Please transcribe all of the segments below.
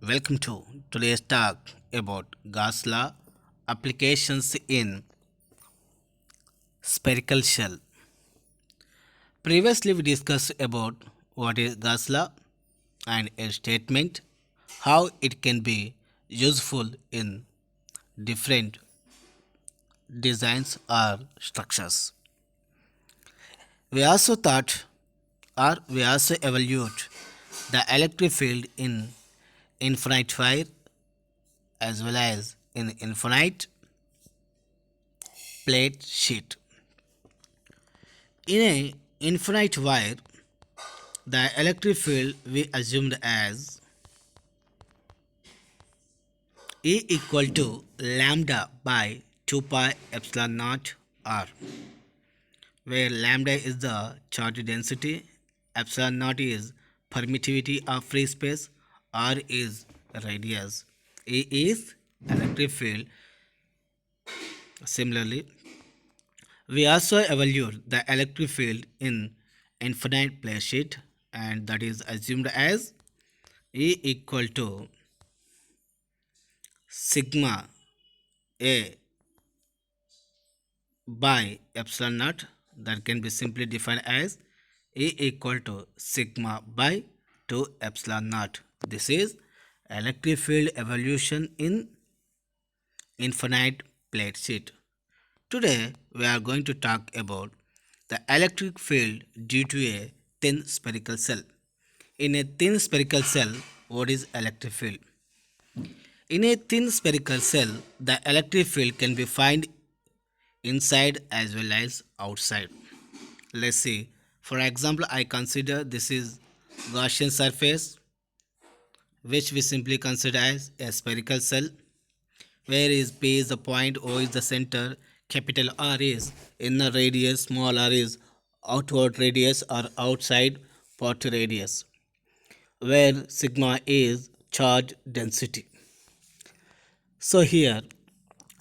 Welcome to today's talk about Gauss law applications in spherical shell. Previously we discussed about what is Gauss law and a statement, how it can be useful in different designs or structures. We also thought or we also evaluate the electric field in infinite wire as well as in infinite plate sheet. In a infinite wire, the electric field we assumed as E equal to lambda by 2 pi epsilon naught r, where lambda is the charge density, epsilon naught is permittivity of free space, r is radius, E is electric field. Similarly, we also evaluate the electric field in infinite plate sheet, and that is assumed as E equal to sigma A by epsilon naught, that can be simply defined as E equal to sigma by 2 epsilon naught. This is electric field evolution in infinite plate sheet. Today we are going to talk about the electric field due to a thin spherical cell. In a thin spherical cell, what is electric field? In a thin spherical cell, the electric field can be found inside as well as outside. Let's see. For example, I consider this is Gaussian surface, which we simply consider as a spherical cell, where is P is the point, O is the center, capital R is inner radius, small r is outward radius or outside part radius, where sigma is charge density. So here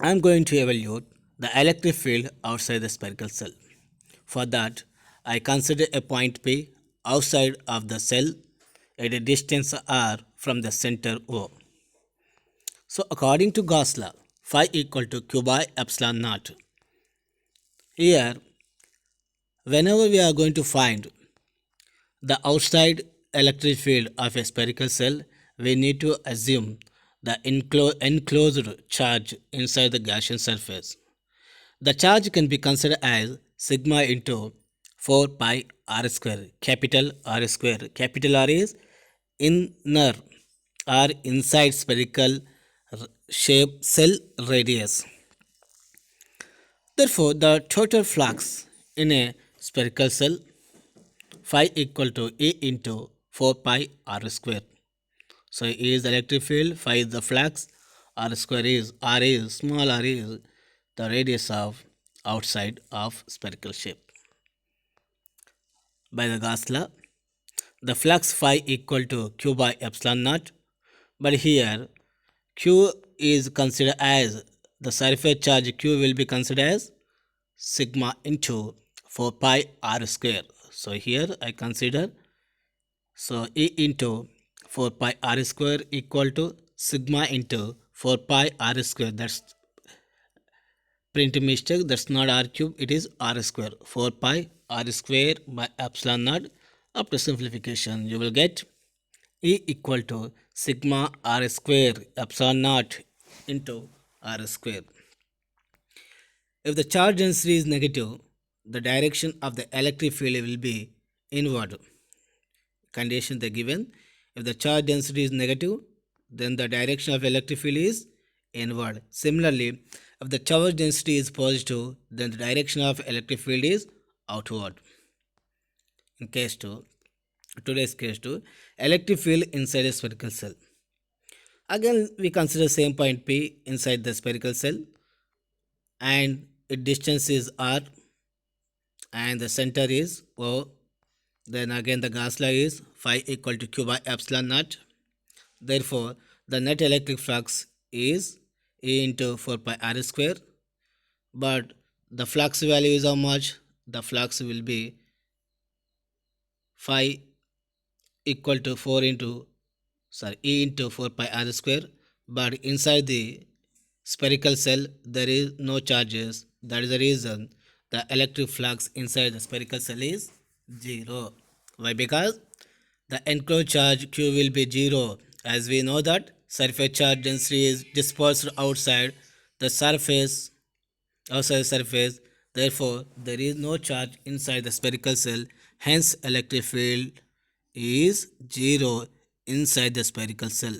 I am going to evaluate the electric field outside the spherical cell. For that, I consider a point P outside of the cell at a distance r from the center O. So according to Gauss law, phi equal to q by epsilon naught. Here, whenever we are going to find the outside electric field of a spherical cell, we need to assume the enclosed charge inside the Gaussian surface. The charge can be considered as sigma into 4 pi r square, capital R square. Capital R is inner or inside spherical shape cell radius. Therefore, the total flux in a spherical cell phi equal to E into 4 pi r square. So E is the electric field, phi is the flux, r is small r is the radius of outside of spherical shape. By the Gauss law, the flux phi equal to q by epsilon naught, but here q is considered as the surface charge q will be considered as sigma into 4 pi r square. So here I consider E into 4 pi r square equal to sigma into 4 pi r square. That's print mistake, that's not r cube, it is r square. 4 pi r square by epsilon naught. After simplification, you will get E equal to sigma r square epsilon naught into r square. If the charge density is negative, the direction of the electric field will be inward. Condition they given. If the charge density is negative, then the direction of electric field is inward. Similarly, if the charge density is positive, then the direction of electric field is outward. In case 2, today's case 2, electric field inside a spherical cell. Again, we consider same point P inside the spherical cell, and its distance is r, and the center is O. Then again the Gauss law is phi equal to q by epsilon naught. Therefore, the net electric flux is E into 4 pi r square. But the flux value is how much? The flux will be phi equal to 4 into E into 4 pi r square, but inside the spherical cell there is no charges. That is the reason the electric flux inside the spherical cell is 0. Why? Because the enclosed charge q will be 0, as we know that surface charge density is dispersed outside the surface. Therefore there is no charge inside the spherical cell, hence electric field is 0 inside the spherical cell.